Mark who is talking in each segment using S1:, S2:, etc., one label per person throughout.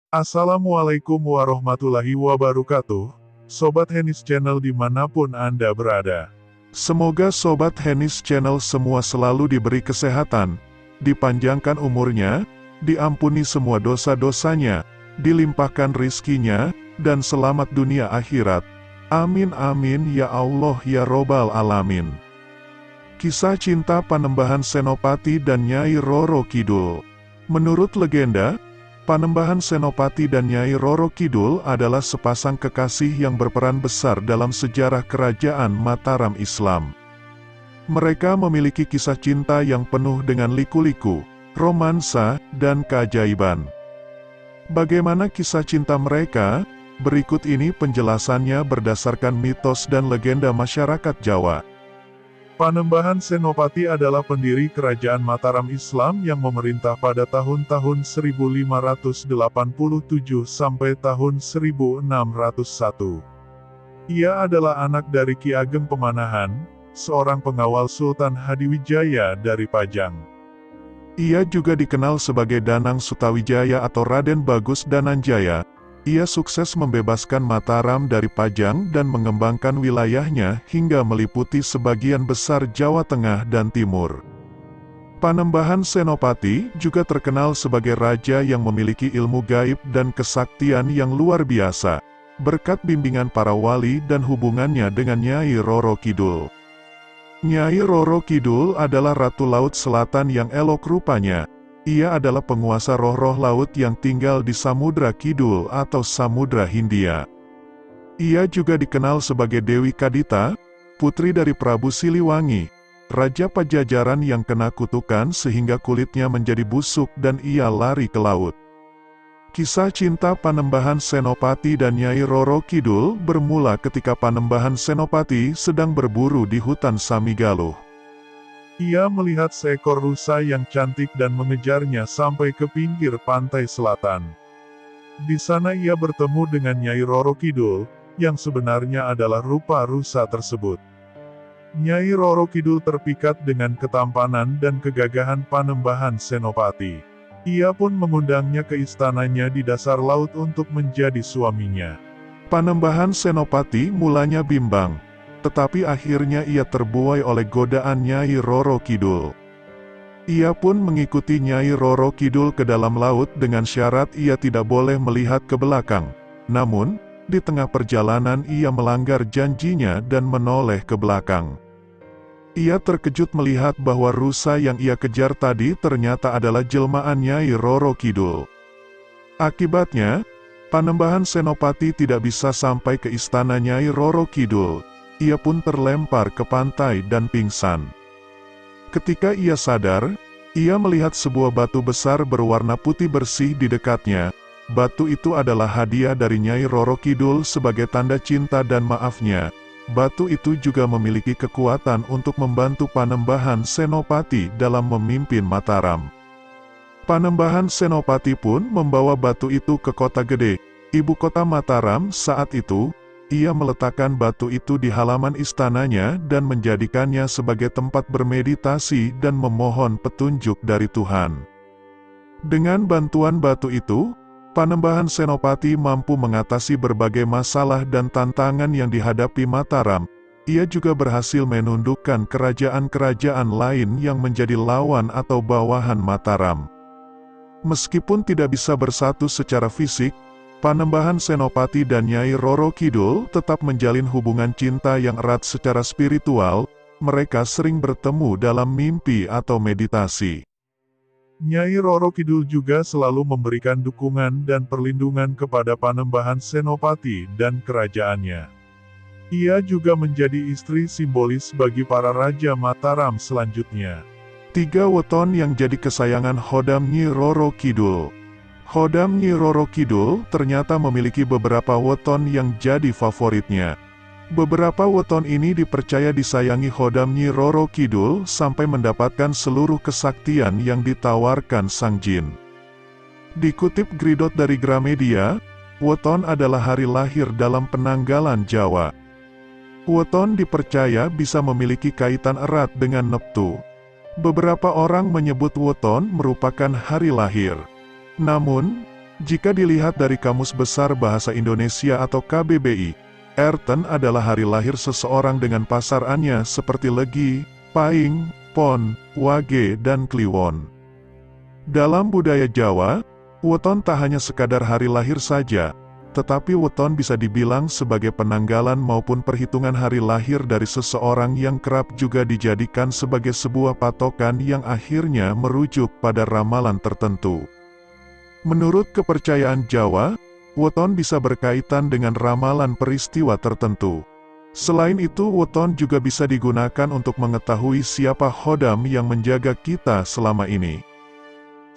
S1: Assalamualaikum warahmatullahi wabarakatuh, Sobat Henis Channel dimanapun Anda berada. Semoga Sobat Henis Channel semua selalu diberi kesehatan, dipanjangkan umurnya, diampuni semua dosa-dosanya, dilimpahkan rizkinya, dan selamat dunia akhirat. Amin amin ya Allah ya Robbal Alamin. Kisah cinta Panembahan Senopati dan Nyai Roro Kidul. Menurut legenda, Panembahan Senopati dan Nyai Roro Kidul adalah sepasang kekasih yang berperan besar dalam sejarah kerajaan Mataram Islam. Mereka memiliki kisah cinta yang penuh dengan liku-liku, romansa, dan keajaiban. Bagaimana kisah cinta mereka? Berikut ini penjelasannya berdasarkan mitos dan legenda masyarakat Jawa. Panembahan Senopati adalah pendiri kerajaan Mataram Islam yang memerintah pada tahun-tahun 1587 sampai tahun 1601. Ia adalah anak dari Ki Ageng Pemanahan, seorang pengawal Sultan Hadiwijaya dari Pajang. Ia juga dikenal sebagai Danang Sutawijaya atau Raden Bagus Dananjaya. Ia sukses membebaskan Mataram dari Pajang dan mengembangkan wilayahnya hingga meliputi sebagian besar Jawa Tengah dan Timur. Panembahan Senopati juga terkenal sebagai raja yang memiliki ilmu gaib dan kesaktian yang luar biasa, berkat bimbingan para wali dan hubungannya dengan Nyai Roro Kidul. Nyai Roro Kidul adalah Ratu Laut Selatan yang elok rupanya. Ia adalah penguasa roh-roh laut yang tinggal di Samudra Kidul atau Samudra Hindia. Ia juga dikenal sebagai Dewi Kadita, putri dari Prabu Siliwangi, Raja Pajajaran yang kena kutukan sehingga kulitnya menjadi busuk dan ia lari ke laut. Kisah cinta Panembahan Senopati dan Nyai Roro Kidul bermula ketika Panembahan Senopati sedang berburu di hutan Samigaluh. Ia melihat seekor rusa yang cantik dan mengejarnya sampai ke pinggir pantai selatan. Di sana ia bertemu dengan Nyai Roro Kidul, yang sebenarnya adalah rupa rusa tersebut. Nyai Roro Kidul terpikat dengan ketampanan dan kegagahan Panembahan Senopati. Ia pun mengundangnya ke istananya di dasar laut untuk menjadi suaminya. Panembahan Senopati mulanya bimbang, tetapi akhirnya ia terbuai oleh godaan Nyai Roro Kidul. Ia pun mengikuti Nyai Roro Kidul ke dalam laut dengan syarat ia tidak boleh melihat ke belakang. Namun, di tengah perjalanan ia melanggar janjinya dan menoleh ke belakang. Ia terkejut melihat bahwa rusa yang ia kejar tadi ternyata adalah jelmaan Nyai Roro Kidul. Akibatnya, Panembahan Senopati tidak bisa sampai ke istana Nyai Roro Kidul. Ia pun terlempar ke pantai dan pingsan. Ketika ia sadar, ia melihat sebuah batu besar berwarna putih bersih di dekatnya. Batu itu adalah hadiah dari Nyai Roro Kidul sebagai tanda cinta dan maafnya. Batu itu juga memiliki kekuatan untuk membantu Panembahan Senopati dalam memimpin Mataram. Panembahan Senopati pun membawa batu itu ke Kota Gede, ibu kota Mataram saat itu. Ia meletakkan batu itu di halaman istananya dan menjadikannya sebagai tempat bermeditasi dan memohon petunjuk dari Tuhan. Dengan bantuan batu itu, Panembahan Senopati mampu mengatasi berbagai masalah dan tantangan yang dihadapi Mataram. Ia juga berhasil menundukkan kerajaan-kerajaan lain yang menjadi lawan atau bawahan Mataram. Meskipun tidak bisa bersatu secara fisik, Panembahan Senopati dan Nyai Roro Kidul tetap menjalin hubungan cinta yang erat secara spiritual. Mereka sering bertemu dalam mimpi atau meditasi. Nyai Roro Kidul juga selalu memberikan dukungan dan perlindungan kepada Panembahan Senopati dan kerajaannya. Ia juga menjadi istri simbolis bagi para raja Mataram selanjutnya. 3 weton yang jadi kesayangan Hodam Nyi Roro Kidul. Hodam Nyi Roro Kidul ternyata memiliki beberapa weton yang jadi favoritnya. Beberapa weton ini dipercaya disayangi Hodam Nyi Roro Kidul sampai mendapatkan seluruh kesaktian yang ditawarkan Sang Jin. Dikutip Gridot dari Gramedia, weton adalah hari lahir dalam penanggalan Jawa. Weton dipercaya bisa memiliki kaitan erat dengan Neptu. Beberapa orang menyebut weton merupakan hari lahir. Namun, Jika dilihat dari Kamus Besar Bahasa Indonesia atau KBBI, Erten adalah hari lahir seseorang dengan pasarannya seperti Legi, Paing, Pon, Wage, dan Kliwon. Dalam budaya Jawa, weton tak hanya sekadar hari lahir saja, tetapi weton bisa dibilang sebagai penanggalan maupun perhitungan hari lahir dari seseorang yang kerap juga dijadikan sebagai sebuah patokan yang akhirnya merujuk pada ramalan tertentu. Menurut kepercayaan Jawa, weton bisa berkaitan dengan ramalan peristiwa tertentu. Selain itu, weton juga bisa digunakan untuk mengetahui siapa khodam yang menjaga kita selama ini.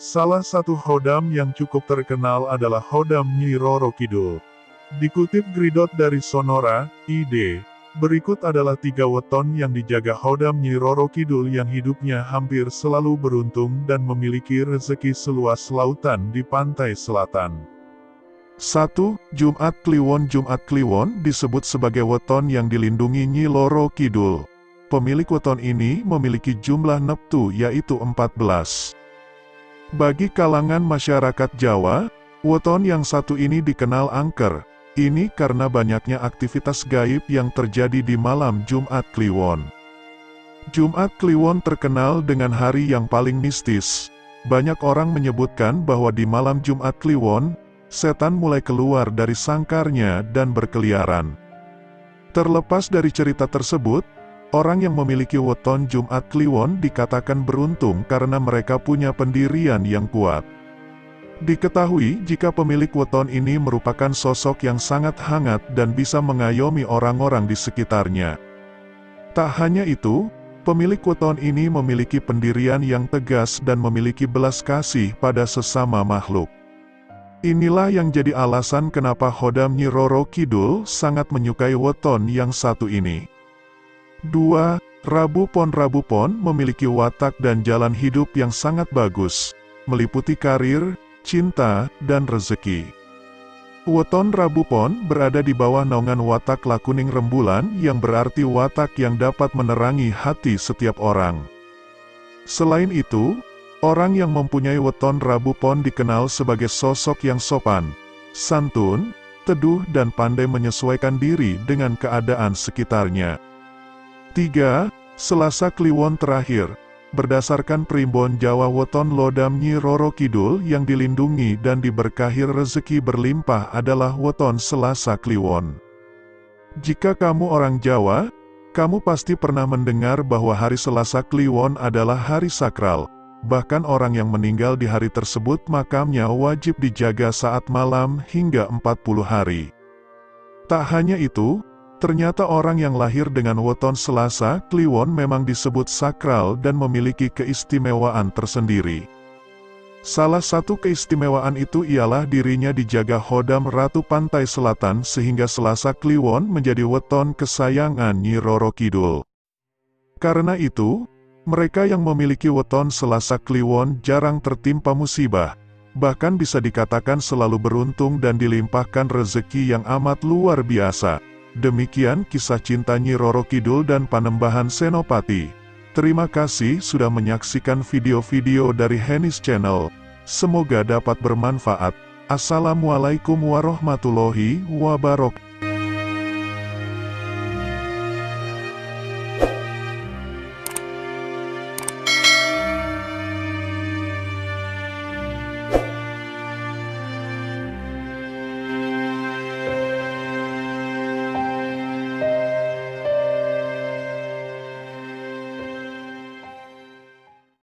S1: Salah satu khodam yang cukup terkenal adalah khodam Nyi Roro Kidul. Dikutip Gridot dari Sonora, ID, berikut adalah 3 weton yang dijaga khodam Nyi Roro Kidul yang hidupnya hampir selalu beruntung dan memiliki rezeki seluas lautan di pantai selatan. 1. Jumat Kliwon. Jumat Kliwon disebut sebagai weton yang dilindungi Nyi Roro Kidul. Pemilik weton ini memiliki jumlah neptu yaitu 14. Bagi kalangan masyarakat Jawa, weton yang satu ini dikenal angker. Ini karena banyaknya aktivitas gaib yang terjadi di malam Jumat Kliwon. Jumat Kliwon terkenal dengan hari yang paling mistis. Banyak orang menyebutkan bahwa di malam Jumat Kliwon, setan mulai keluar dari sangkarnya dan berkeliaran. Terlepas dari cerita tersebut, orang yang memiliki weton Jumat Kliwon dikatakan beruntung karena mereka punya pendirian yang kuat. Diketahui jika pemilik weton ini merupakan sosok yang sangat hangat dan bisa mengayomi orang-orang di sekitarnya. Tak hanya itu, pemilik weton ini memiliki pendirian yang tegas dan memiliki belas kasih pada sesama makhluk. Inilah yang jadi alasan kenapa khodam Nyi Roro Kidul sangat menyukai weton yang satu ini. 2. Rabu Pon. Rabu Pon memiliki watak dan jalan hidup yang sangat bagus, meliputi karir, cinta, dan rezeki. Weton Rabu Pon berada di bawah naungan watak Lakuning Rembulan yang berarti watak yang dapat menerangi hati setiap orang. Selain itu, orang yang mempunyai weton Rabu Pon dikenal sebagai sosok yang sopan, santun, teduh dan pandai menyesuaikan diri dengan keadaan sekitarnya. 3. Selasa Kliwon. Terakhir, berdasarkan primbon Jawa, weton lodam Nyi Roro Kidul yang dilindungi dan diberkahi rezeki berlimpah adalah weton Selasa Kliwon. Jika kamu orang Jawa, kamu pasti pernah mendengar bahwa hari Selasa Kliwon adalah hari sakral. Bahkan orang yang meninggal di hari tersebut makamnya wajib dijaga saat malam hingga 40 hari. Tak hanya itu, ternyata orang yang lahir dengan weton Selasa Kliwon memang disebut sakral dan memiliki keistimewaan tersendiri. Salah satu keistimewaan itu ialah dirinya dijaga khodam Ratu Pantai Selatan sehingga Selasa Kliwon menjadi weton kesayangan Nyi Roro Kidul. Karena itu, mereka yang memiliki weton Selasa Kliwon jarang tertimpa musibah, bahkan bisa dikatakan selalu beruntung dan dilimpahkan rezeki yang amat luar biasa. Demikian kisah cinta Nyi Roro Kidul dan Panembahan Senopati. Terima kasih sudah menyaksikan video-video dari Hennis Channel. Semoga dapat bermanfaat. Assalamualaikum warahmatullahi wabarakatuh.